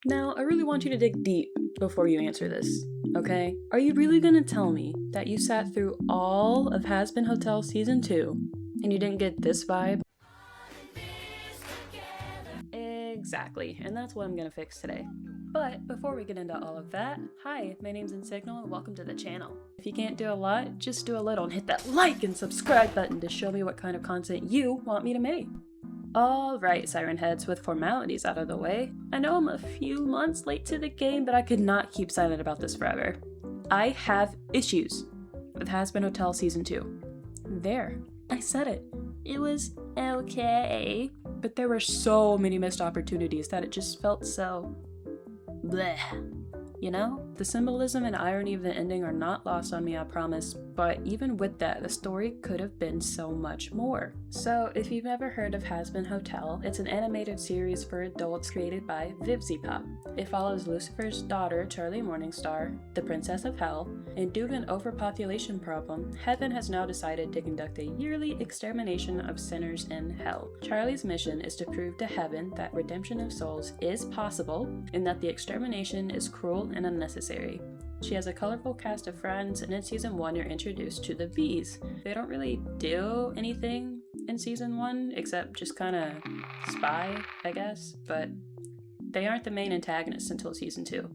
Now, I really want you to dig deep before you answer this, okay? Are you really gonna tell me that you sat through all of Hazbin Hotel Season 2 and you didn't get this vibe? Exactly, and that's what I'm gonna fix today. But before we get into all of that, hi, my name's Insygnal and welcome to the channel. If you can't do a lot, just do a little and hit that like and subscribe button to show me what kind of content you want me to make. Alright, Siren Heads, with formalities out of the way, I know I'm a few months late to the game, but I could not keep silent about this forever. I have issues with Hazbin Hotel Season 2. There, I said it. It was okay, but there were so many missed opportunities that it just felt so bleh. You know? The symbolism and irony of the ending are not lost on me, I promise, but even with that, the story could have been so much more. So, if you've ever heard of Hazbin Hotel, it's an animated series for adults created by Vivziepop. It follows Lucifer's daughter, Charlie Morningstar, the Princess of Hell, and due to an overpopulation problem, Heaven has now decided to conduct a yearly extermination of sinners in Hell. Charlie's mission is to prove to Heaven that redemption of souls is possible, and that the extermination is cruel and unnecessary. She has a colorful cast of friends, and in Season 1 you're introduced to the Bees. They don't really do anything in Season 1, except just kinda spy, I guess, but they aren't the main antagonists until Season 2.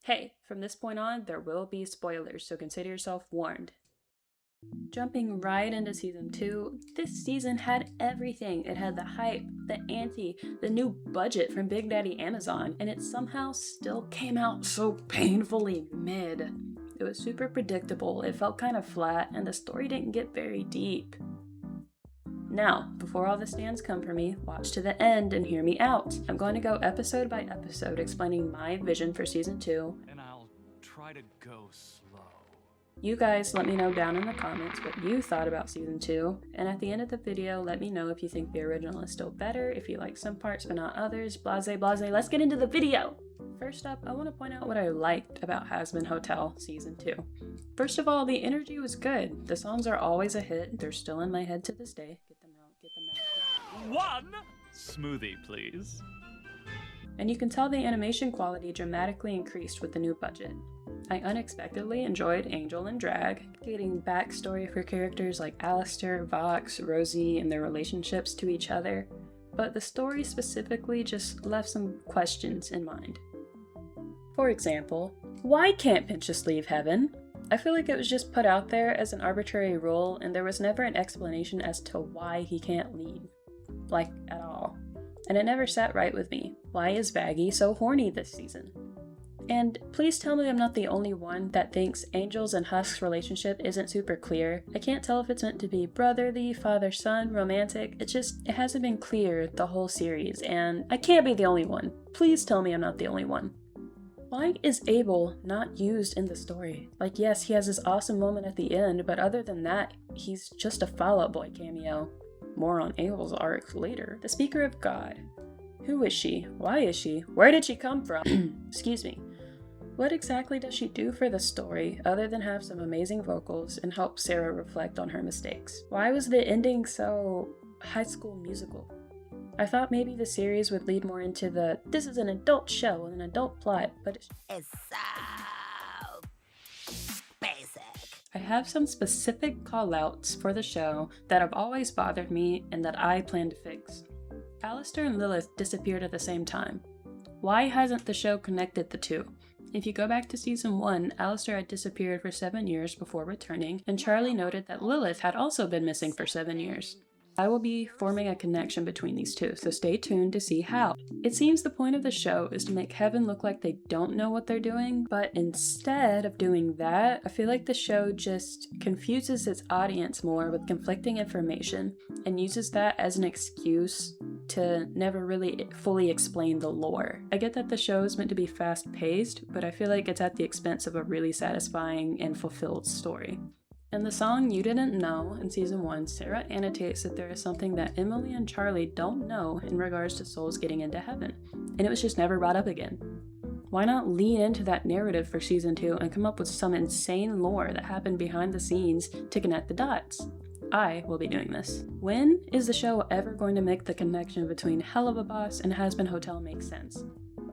Hey, from this point on, there will be spoilers, so consider yourself warned. Jumping right into Season 2, this season had everything. It had the hype, the ante, the new budget from Big Daddy Amazon, and it somehow still came out so painfully mid. It was super predictable, it felt kind of flat, and the story didn't get very deep. Now, before all the stands come for me, watch to the end and hear me out. I'm going to go episode by episode explaining my vision for Season 2. And I'll try to go slow. You guys let me know down in the comments what you thought about Season 2, and at the end of the video, let me know if you think the original is still better, if you like some parts but not others, blase blase. Let's get into the video! First up, I want to point out what I liked about Hazbin Hotel Season 2. First of all, the energy was good. The songs are always a hit. They're still in my head to this day. Get them out, get them out. One smoothie, please. And you can tell the animation quality dramatically increased with the new budget. I unexpectedly enjoyed Angel and Drag, getting backstory for characters like Alistair, Vox, Rosie, and their relationships to each other, but the story specifically just left some questions in mind. For example, why can't Pinch just leave Heaven? I feel like it was just put out there as an arbitrary rule, and there was never an explanation as to why he can't leave. Like, at all. And it never sat right with me. Why is Vaggie so horny this season? And please tell me I'm not the only one that thinks Angel's and Husk's relationship isn't super clear. I can't tell if it's meant to be brotherly, father-son, romantic. It hasn't been clear the whole series, and I can't be the only one. Please tell me I'm not the only one. Why is Abel not used in the story? Like, yes, he has this awesome moment at the end, but other than that, he's just a Fall Out Boy cameo. More on Abel's arc later. The Speaker of God. Who is she? Why is she? Where did she come from? Excuse me. What exactly does she do for the story other than have some amazing vocals and help Sarah reflect on her mistakes? Why was the ending so High School Musical? I thought maybe the series would lead more into this is an adult show and an adult plot, but it's so basic. I have some specific callouts for the show that have always bothered me and that I plan to fix. Alistair and Lilith disappeared at the same time. Why hasn't the show connected the two? If you go back to Season 1, Alistair had disappeared for 7 years before returning, and Charlie noted that Lilith had also been missing for 7 years. I will be forming a connection between these two, so stay tuned to see how. It seems the point of the show is to make Heaven look like they don't know what they're doing, but instead of doing that, I feel like the show just confuses its audience more with conflicting information and uses that as an excuse to never really fully explain the lore. I get that the show is meant to be fast-paced, but I feel like it's at the expense of a really satisfying and fulfilled story. In the song You Didn't Know in Season 1, Sarah annotates that there is something that Emily and Charlie don't know in regards to souls getting into heaven, and it was just never brought up again. Why not lean into that narrative for Season 2 and come up with some insane lore that happened behind the scenes to connect the dots? I will be doing this. When is the show ever going to make the connection between Helluva Boss and Hazbin Hotel make sense?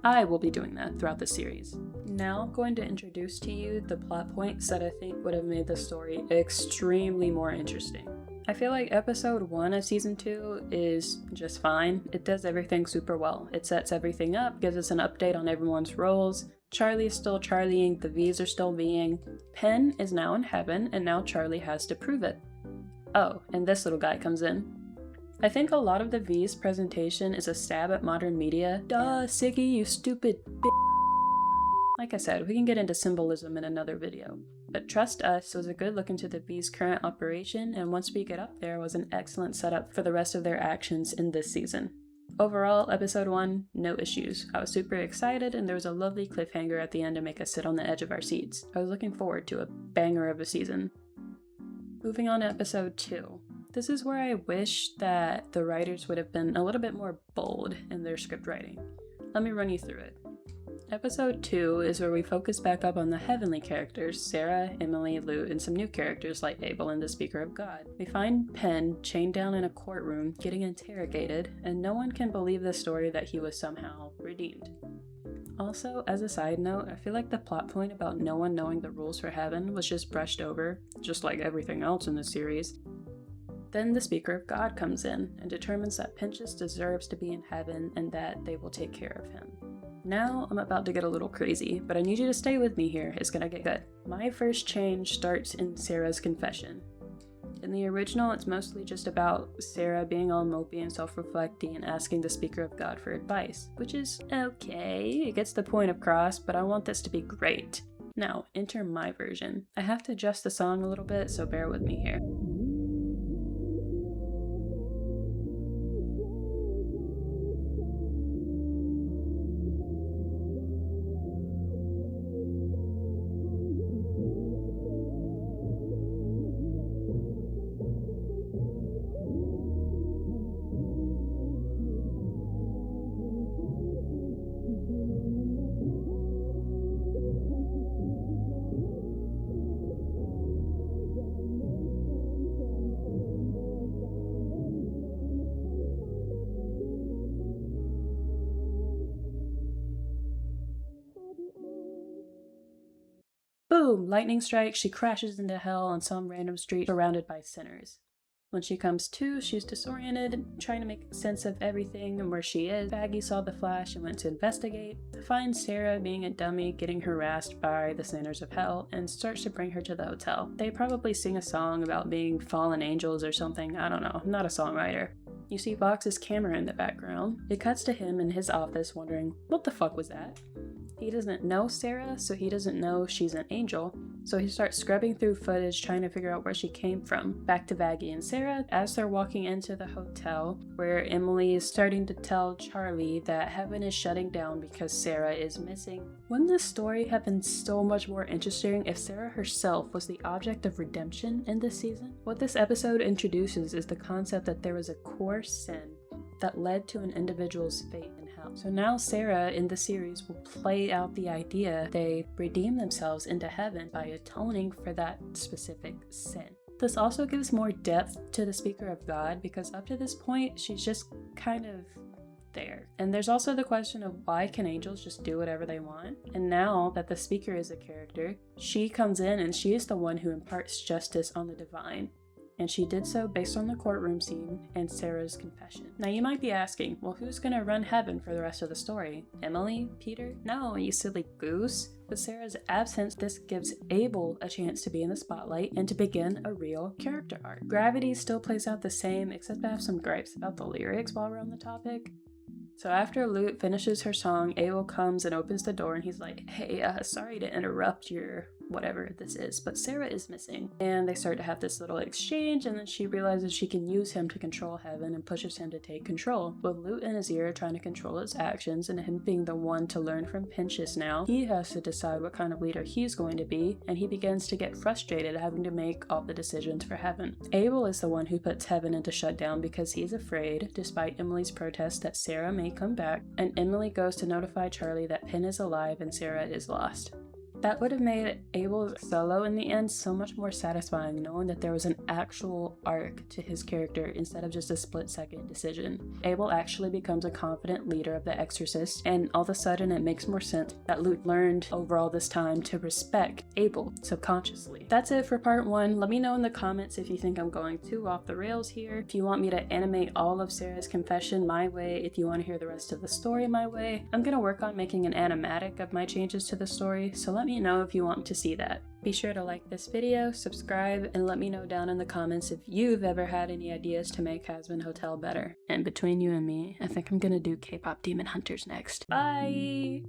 I will be doing that throughout the series. Now I'm going to introduce to you the plot points that I think would have made the story extremely more interesting. I feel like episode 1 of season 2 is just fine. It does everything super well. It sets everything up, gives us an update on everyone's roles. Charlie is still Charlieing, the V's are still V'ing. Penn is now in heaven, and now Charlie has to prove it. Oh, and this little guy comes in. I think a lot of the V's presentation is a stab at modern media. Duh, Siggy, you stupid b****. Like I said, we can get into symbolism in another video. But trust us, it was a good look into the V's current operation, and once we get up there, was an excellent setup for the rest of their actions in this season. Overall, episode 1, no issues. I was super excited, and there was a lovely cliffhanger at the end to make us sit on the edge of our seats. I was looking forward to a banger of a season. Moving on to episode 2. This is where I wish that the writers would have been a little bit more bold in their script writing. Let me run you through it. Episode 2 is where we focus back up on the heavenly characters, Sarah, Emily, Lute, and some new characters like Abel and the Speaker of God. We find Penn chained down in a courtroom, getting interrogated, and no one can believe the story that he was somehow redeemed. Also, as a side note, I feel like the plot point about no one knowing the rules for heaven was just brushed over, just like everything else in the series. Then the Speaker of God comes in and determines that Pinchas deserves to be in heaven and that they will take care of him. Now I'm about to get a little crazy, but I need you to stay with me here, it's gonna get good. My first change starts in Sarah's confession. In the original, it's mostly just about Sarah being all mopey and self-reflecting and asking the Speaker of God for advice, which is okay, it gets the point across, but I want this to be great. Now, enter my version. I have to adjust the song a little bit, so bear with me here. Boom! Lightning strikes, she crashes into hell on some random street surrounded by sinners. When she comes to, she's disoriented, trying to make sense of everything and where she is. Vaggie saw the flash and went to investigate, finds Sarah being a dummy, getting harassed by the sinners of hell, and starts to bring her to the hotel. They probably sing a song about being fallen angels or something, I don't know, I'm not a songwriter. You see Vox's camera in the background. It cuts to him in his office wondering, what the fuck was that? He doesn't know Sarah, so he doesn't know she's an angel, so he starts scrubbing through footage trying to figure out where she came from. Back to Vaggie and Sarah as they're walking into the hotel, where Emily is starting to tell Charlie that heaven is shutting down because Sarah is missing. Wouldn't this story have been so much more interesting if Sarah herself was the object of redemption in this season? What this episode introduces is the concept that there was a core sin that led to an individual's fate in hell. So now Sarah in the series will play out the idea they redeem themselves into heaven by atoning for that specific sin. This also gives more depth to the Speaker of God because up to this point she's just kind of there. And there's also the question of why can angels just do whatever they want? And now that the Speaker is a character, she comes in and she is the one who imparts justice on the divine. And she did so based on the courtroom scene and Sarah's confession. Now you might be asking, well, who's gonna run heaven for the rest of the story? Emily? Peter? No, you silly goose. With Sarah's absence, this gives Abel a chance to be in the spotlight and to begin a real character arc. Gravity still plays out the same, except I have some gripes about the lyrics while we're on the topic. So after Lute finishes her song, Abel comes and opens the door and he's like, hey, sorry to interrupt your whatever this is, but Sarah is missing. And they start to have this little exchange, and then she realizes she can use him to control heaven and pushes him to take control. With Lute in his ear trying to control his actions and him being the one to learn from Pinchas now, he has to decide what kind of leader he's going to be, and he begins to get frustrated having to make all the decisions for heaven. Abel is the one who puts heaven into shutdown because he's afraid, despite Emily's protest, that Sarah may come back, and Emily goes to notify Charlie that Penn is alive and Sarah is lost. That would have made Abel's solo in the end so much more satisfying, knowing that there was an actual arc to his character instead of just a split-second decision. Abel actually becomes a confident leader of the Exorcist, and all of a sudden it makes more sense that Luke learned over all this time to respect Abel subconsciously. That's it for part 1. Let me know in the comments if you think I'm going too off the rails here, if you want me to animate all of Sarah's confession my way, if you want to hear the rest of the story my way. I'm gonna work on making an animatic of my changes to the story, so let me know if you want to see that. Be sure to like this video, subscribe, and let me know down in the comments if you've ever had any ideas to make Hazbin Hotel better. And between you and me, I think I'm gonna do K-pop Demon Hunters next. Bye!